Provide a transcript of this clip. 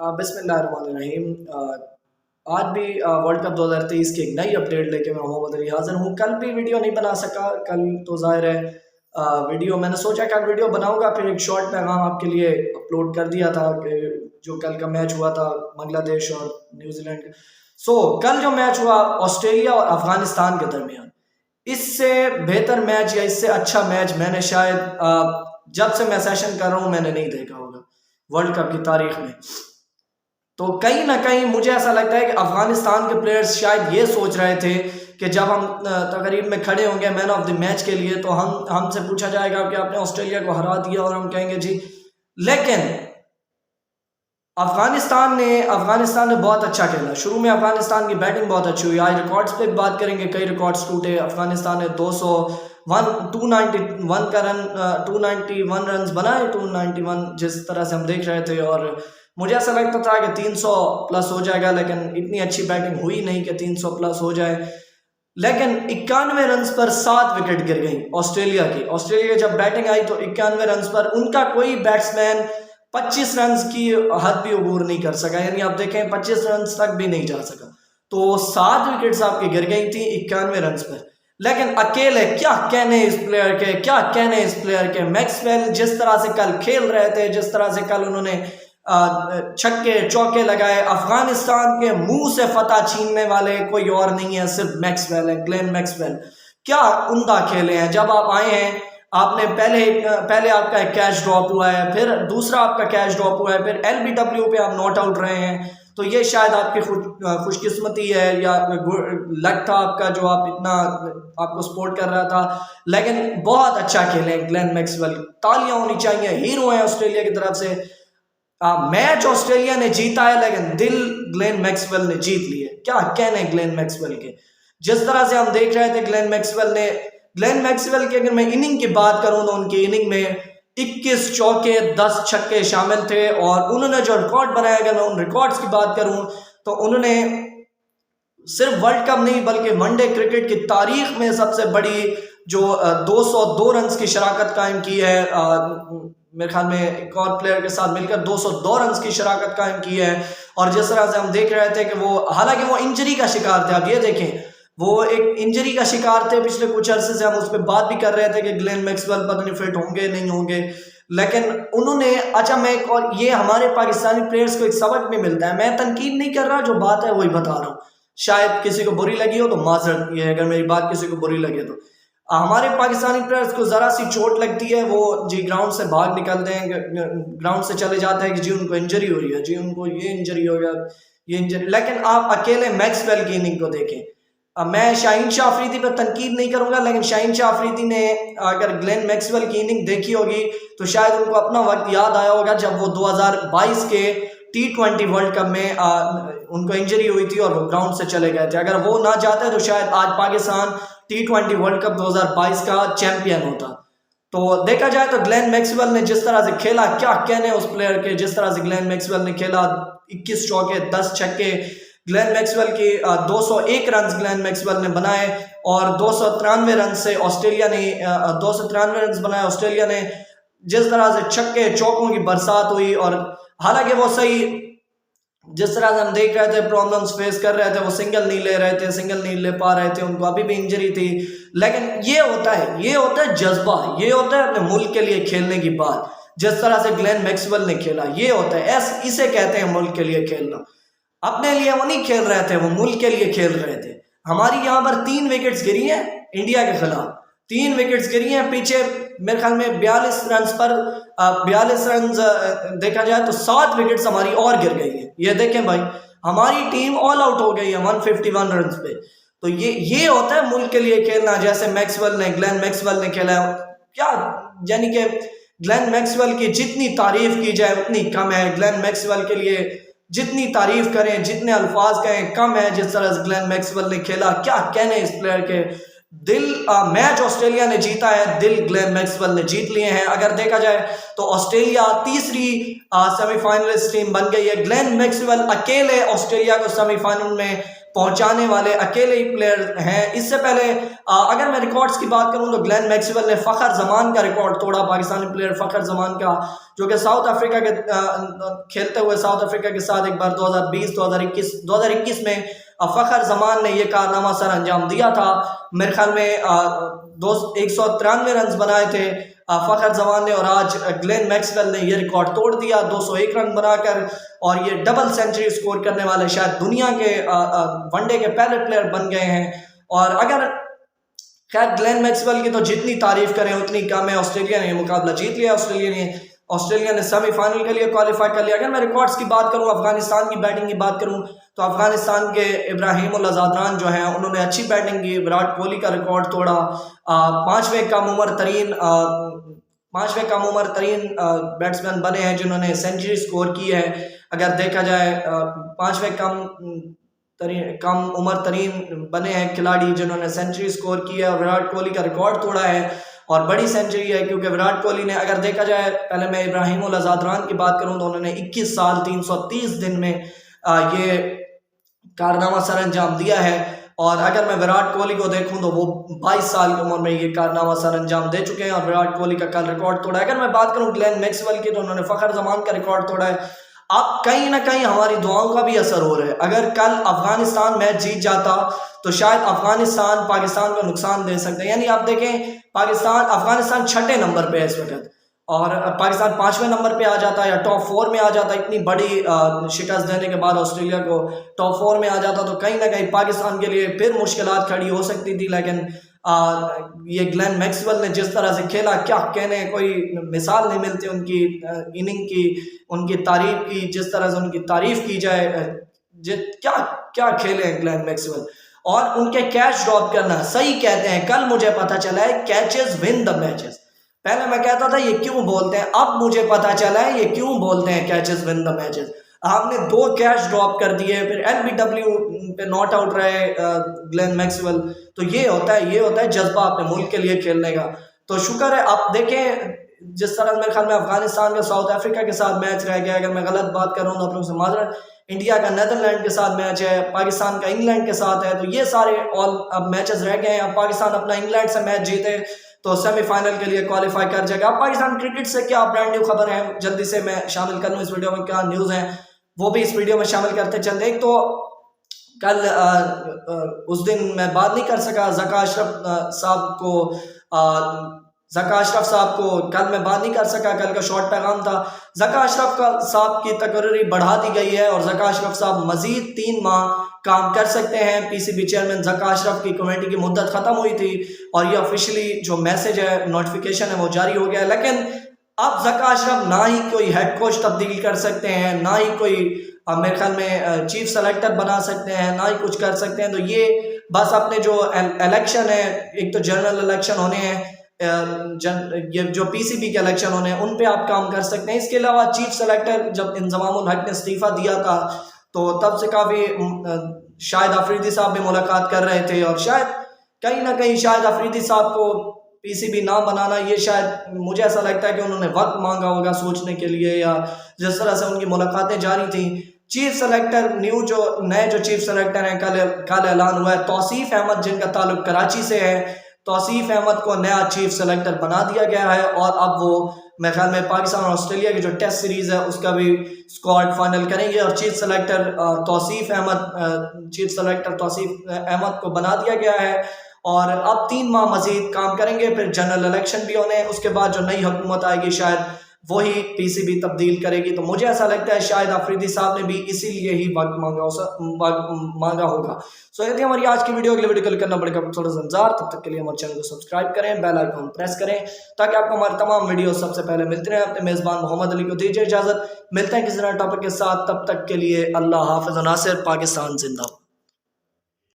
बिस्मिल्लाहिर्रहमानिर्रहीम। आज भी वर्ल्ड कप 2023 की एक नई अपडेट लेके मैं मोहम्मद अली हाज़िर हूँ। कल भी वीडियो नहीं बना सका, कल तो ज़ाहिर है वीडियो मैंने सोचा कल वीडियो बनाऊंगा, फिर एक शॉर्ट पैगाम आपके लिए अपलोड कर दिया था कि जो कल का मैच हुआ था बांग्लादेश और न्यूजीलैंड का। कल जो मैच हुआ ऑस्ट्रेलिया और अफगानिस्तान के दरमियान, इससे बेहतर मैच या इससे अच्छा मैच मैंने शायद जब से मैं सेशन कर रहा हूँ मैंने नहीं देखा होगा वर्ल्ड कप की तारीख में। तो कहीं ना कहीं मुझे ऐसा लगता है कि अफगानिस्तान के प्लेयर्स शायद ये सोच रहे थे कि जब हम तकरीब में खड़े होंगे मैन ऑफ द मैच के लिए, तो हमसे पूछा जाएगा कि आपने ऑस्ट्रेलिया को हरा दिया, और हम कहेंगे जी। लेकिन अफगानिस्तान ने बहुत अच्छा खेला। शुरू में अफगानिस्तान की बैटिंग बहुत अच्छी हुई। आज रिकॉर्ड्स पे बात करेंगे, कई रिकॉर्ड्स टूटे। अफगानिस्तान ने 291 रन बनाए, 291 जिस तरह से हम देख रहे थे, और मुझे ऐसा लगता था कि 300 प्लस हो जाएगा, लेकिन इतनी अच्छी बैटिंग हुई नहीं कि 300 प्लस हो जाए। लेकिन 91 रन पर 7 विकेट गिर गई ऑस्ट्रेलिया की। ऑस्ट्रेलिया जब बैटिंग आई तो 91 रन पर उनका कोई बैट्समैन 25 रन की हद भी अबूर नहीं कर सका, यानी आप देखें 25 रन तक भी नहीं जा सका। तो 7 विकेट्स आपकी गिर गई थी 91 रन पर। लेकिन अकेले क्या कहने इस प्लेयर के मैक्सवेल जिस तरह से कल खेल रहे थे, जिस तरह से कल उन्होंने छक्के चौके लगाए, अफगानिस्तान के मुंह से फतह छीनने वाले कोई और नहीं है, सिर्फ मैक्सवेल है, ग्लेन मैक्सवेल। क्या उम्दा खेले हैं। जब आप आए हैं, आपने पहले आपका एक कैच ड्रॉप हुआ है, फिर दूसरा आपका कैच ड्रॉप हुआ है, फिर LBW पे आप नॉट आउट रहे हैं। तो ये शायद आपकी खुशकिस्मती है या लक था आपका, जो आप इतना आपको सपोर्ट कर रहा था। लेकिन बहुत अच्छा खेले ग्लेन मैक्सवेल, तालियां होनी चाहिए, हीरो है ऑस्ट्रेलिया की तरफ से। मैच ऑस्ट्रेलिया ने जीता है, लेकिन दिल ग्लेन मैक्सवेल ने जीत लिए। क्या कहने ग्लेन मैक्सवेल के, जिस तरह से हम देख रहे थे ग्लेन मैक्सवेल की अगर मैं इनिंग की बात करूं तो उनकी इनिंग में 21 चौके 10 छक्के शामिल थे। और उन्होंने जो रिकॉर्ड बनाया, अगर मैं उन रिकॉर्ड्स की बात करूं तो उन्होंने सिर्फ वर्ल्ड कप नहीं बल्कि वनडे क्रिकेट की तारीख में सबसे बड़ी जो 202 रन की शराकत कायम की है। मेरे ख्याल में एक और प्लेयर के साथ मिलकर 202 रन की शराकत कायम की है। और जिस तरह से हम देख रहे थे कि वो, हालांकि वो इंजरी का शिकार थे, आप ये देखें वो एक इंजरी का शिकार थे पिछले कुछ अरसे से। हम उस पर बात भी कर रहे थे कि ग्लेन मैक्सवेल पता नहीं फिट होंगे नहीं होंगे, लेकिन उन्होंने और ये हमारे पाकिस्तानी प्लेयर्स को एक सबक भी मिलता है। मैं तनकीद नहीं कर रहा, जो बात है वही बता रहा हूँ। शायद किसी को बुरी लगी हो तो माजरत है अगर मेरी बात किसी को बुरी लगे तो। हमारे पाकिस्तानी प्लेयर्स को जरा सी चोट लगती है, वो जी ग्राउंड से भाग निकलते हैं, ग्राउंड से चले जाते हैं कि जी उनको इंजरी हो रही है, जी उनको ये इंजरी हो गया, ये इंजरी। लेकिन आप अकेले मैक्सवेल की इनिंग को देखें। मैं शाहीन शाह अफरीदी पर तनकीद नहीं करूंगा, लेकिन शाहीन शाह अफरीदी ने अगर ग्लेन मैक्सवेल की इनिंग देखी होगी तो शायद उनको अपना वक्त याद आया होगा जब वो 2022 के T20 वर्ल्ड कप में उनको इंजरी हुई थी और वो ग्राउंड से चले गए थे। अगर वो ना जाते तो शायद आज पाकिस्तान T20 वर्ल्ड कप 2022 का चैंपियन होता। तो देखा जाए तो ग्लेन मैक्सवेल ने जिस तरह से खेला, क्या कहने उस प्लेयर के, जिस तरह से ग्लेन मैक्सवेल ने खेला, 21 चौके 10 छक्के ग्लेन मैक्सवेल की 201 रन ग्लेन मैक्सवेल ने बनाए, और 293 रन से ऑस्ट्रेलिया ने 293 रन बनाए ऑस्ट्रेलिया ने। जिस तरह से छक्के चौकों की बरसात हुई, और हालांकि वो सही जिस तरह से हम देख रहे थे प्रॉब्लम्स फेस कर रहे थे, वो सिंगल नहीं ले रहे थे, सिंगल नहीं ले पा रहे थे, उनको अभी भी इंजरी थी। लेकिन ये होता है जज्बा, ये होता है अपने मुल्क के लिए खेलने की बात। जिस तरह से ग्लेन मैक्सवेल ने खेला, ये होता है, इसे कहते हैं मुल्क के लिए खेलना। अपने लिए वो नहीं खेल रहे थे, वो मुल्क के लिए खेल रहे थे। हमारी यहाँ पर 3 विकेट्स गिरी हैं इंडिया के खिलाफ, 3 विकेट्स गिरी हैं। पीछे मेरे ख्याल में 42 रन पर 42 रन देखा जाए तो 7 विकेट्स हमारी और गिर गई है। ये देखें भाई, हमारी टीम ऑल आउट हो गई है 151 रन पे। तो ये होता है मुल्क के लिए खेलना, जैसे ग्लेन मैक्सवेल ने खेला। क्या यानी कि ग्लेन मैक्सवेल की जितनी तारीफ की जाए उतनी कम है। ग्लेन मैक्सवेल के लिए जितनी तारीफ करें, जितने अल्फाज कहें कम है। जिस तरह से ग्लेन मैक्सवेल ने खेला, क्या कहने इस प्लेयर के। मैच ऑस्ट्रेलिया ने जीता है, दिल ग्लेन मैक्सवेल ने जीत लिए हैं। अगर देखा जाए तो ऑस्ट्रेलिया तीसरी सेमीफाइनलिस्ट टीम बन गई है। ग्लेन मैक्सवेल अकेले ऑस्ट्रेलिया को सेमीफाइनल में पहुंचाने वाले अकेले ही प्लेयर हैं। इससे पहले अगर मैं रिकॉर्ड्स की बात करूं तो ग्लेन मैक्सवेल ने फ़खर जमान का रिकॉर्ड तोड़ा, पाकिस्तानी प्लेयर फ़खर जमान का, जो कि साउथ अफ्रीका के खेलते हुए साउथ अफ्रीका के साथ एक बार 2021 में फ़खर जमान ने यह कारनामा सर अंजाम दिया था। मेरे ख्याल में 193 रन बनाए थे फ़खर जमान ने, और आज ग्लेन मैक्सवेल ने यह रिकॉर्ड तोड़ दिया 201 रन बनाकर, और ये डबल सेंचुरी स्कोर करने वाले शायद दुनिया के वनडे के पहले प्लेयर बन गए हैं। और अगर खैर ग्लेन मैक्सवेल की तो जितनी तारीफ करें उतनी कम है। ऑस्ट्रेलिया ने मुकाबला जीत लिया, ऑस्ट्रेलिया ने सेमीफाइनल के लिए क्वालिफाई कर लिया। अगर मैं रिकॉर्ड्स की बात करूं, अफगानिस्तान की बैटिंग की बात करूं, तो अफगानिस्तान के इब्राहिम उल ज़ादरान जो हैं उन्होंने अच्छी बैटिंग की, विराट कोहली का रिकॉर्ड तोड़ा, पांचवें कम उम्र तरीन बैट्समैन बने हैं जिन्होंने सेंचुरी स्कोर की है। अगर देखा जाए पांचवें कम उम्र तरीन बने हैं खिलाड़ी जिन्होंने सेंचुरी स्कोर की है, और विराट कोहली का रिकॉर्ड तोड़ा है, और बड़ी सेंचुरी है क्योंकि विराट कोहली ने, अगर देखा जाए, पहले मैं इब्राहिम उल ज़ादरान की बात करूं तो उन्होंने 21 साल 330 दिन में ये कारनामा सर अंजाम दिया है, और अगर मैं विराट कोहली को देखूं तो वो 22 साल की उम्र में ये कारनामा सर अंजाम दे चुके हैं, और विराट कोहली का कल रिकॉर्ड तोड़ा है। अगर मैं बात करूं ग्लेन मैक्सवेल की, तो उन्होंने फ़खर जमान का रिकॉर्ड तोड़ा है। अब कहीं ना कहीं हमारी दुआओं का भी असर हो रहा है। अगर कल अफगानिस्तान मैच जीत जाता तो शायद अफगानिस्तान पाकिस्तान को नुकसान दे सकते हैं। यानी आप देखें अफगानिस्तान 6ठे नंबर पे है इस वक्त, और पाकिस्तान 5वें नंबर पे आ जाता या टॉप 4 में आ जाता, इतनी बड़ी शिकस्त देने के बाद ऑस्ट्रेलिया को टॉप 4 में आ जाता, तो कहीं ना कहीं पाकिस्तान के लिए फिर मुश्किलात खड़ी हो सकती थी। लेकिन ये ग्लेन मैक्सवेल ने जिस तरह से खेला, क्या कहने, कोई मिसाल नहीं मिलती उनकी इनिंग की, उनकी तारीफ की, जिस तरह से उनकी तारीफ की जाए, क्या क्या खेले ग्लेन मैक्सवेल। और उनके कैच ड्रॉप करना, सही कहते हैं, कल मुझे पता चला है कैचेस विन द मैचेस। पहले मैं कहता था ये क्यों बोलते हैं, अब मुझे पता चला है ये क्यों बोलते हैं कैचेस विन द मैचेस। आपने 2 कैच ड्रॉप कर दिए, फिर LBW पे नॉट आउट रहे ग्लेन मैक्सवेल, तो ये होता है जज्बा अपने मुल्क के लिए खेलने का। तो शुक्र है। आप देखें जिस तरह मेरे ख्याल में अफगानिस्तान का साउथ अफ्रीका के साथ मैच रह गया, अगर मैं गलत बात कर रहा हूँ तो आप लोगों से माजरत, इंडिया का नेदरलैंड के साथ मैच है, पाकिस्तान का इंग्लैंड के साथ है, तो ये सारे अब मैचेस रह गए हैं। अब पाकिस्तान अपना इंग्लैंड से मैच जीते तो सेमीफाइनल के लिए क्वालिफाई कर जाएगा। अब पाकिस्तान क्रिकेट से क्या ब्रांड न्यू खबर है, जल्दी से मैं शामिल कर लूँ इस वीडियो में, क्या न्यूज़ है वो भी इस वीडियो में शामिल करते चलते। एक तो कल उस दिन मैं बात नहीं कर सका ज़का अशरफ साहब को कल मैं बात नहीं कर सका, कल का शॉर्ट पैगाम था। ज़का अशरफ साहब की तकर्री बढ़ा दी गई है और ज़का अशरफ साहब मजीद 3 माह काम कर सकते हैं। PCB चेयरमैन ज़का अशरफ की कमेटी की मुद्दत ख़त्म हुई थी और ये ऑफिशियली जो मैसेज है, नोटिफिकेशन है, वो जारी हो गया है। लेकिन अब ज़का अशरफ ना ही कोई हेड कोच तब्दील कर सकते हैं, ना ही कोई मेरे ख्याल में चीफ सेलेक्टर बना सकते हैं, ना ही कुछ कर सकते हैं। तो ये बस अपने जो इलेक्शन है, एक तो जनरल इलेक्शन होने हैं, ये जो PCB के इलेक्शन होने हैं, उन पे आप काम कर सकते हैं। इसके अलावा चीफ सेलेक्टर जब इंज़मामुल हक ने इस्तीफ़ा दिया था तो तब से काफ़ी शाहिद अफरीदी साहब भी मुलाकात कर रहे थे, और शायद कहीं ना कहीं शाहिद अफरीदी साहब को PCB ना बनाना, ये शायद मुझे ऐसा लगता है कि उन्होंने वक्त मांगा होगा सोचने के लिए, या जिस तरह से उनकी मुलाकातें जारी थी। चीफ सेलेक्टर नए जो चीफ सेलेक्टर हैं, कल ऐलान हुआ है तौसीफ अहमद, जिनका ताल्लुक कराची से है। तौसीफ अहमद को नया चीफ सेलेक्टर बना दिया गया है, और अब वो मेरे ख्याल में पाकिस्तान और ऑस्ट्रेलिया की जो टेस्ट सीरीज़ है उसका भी स्क्वाड फाइनल करेंगे, और चीफ सेलेक्टर तौसीफ अहमद को बना दिया गया है। और अब 3 माह मजीद काम करेंगे, फिर जनरल इलेक्शन भी होने हैं, उसके बाद जो नई हुकूमत आएगी शायद वही PCB तब्दील करेगी। तो मुझे ऐसा लगता है शायद अफरीदी साहब ने भी इसीलिए ही वक्त मांगा होगा। सो ये थी हमारी आज की वीडियो। अगली वीडियो कल करना पड़ेगा थोड़ा सा इंतजार, तब तक के लिए हमारे चैनल को सब्सक्राइब करें, बेल आइकन प्रेस करें ताकि आपको हमारे तमाम वीडियो सबसे पहले मिलते रहे। अपने मेज़बान मोहम्मद अली को दीजिए इजाज़त, मिलते हैं किसी नए टॉपिक के साथ, तब तक के लिए अल्लाह हाफ़िज़। नासिर, पाकिस्तान जिंदाबाद।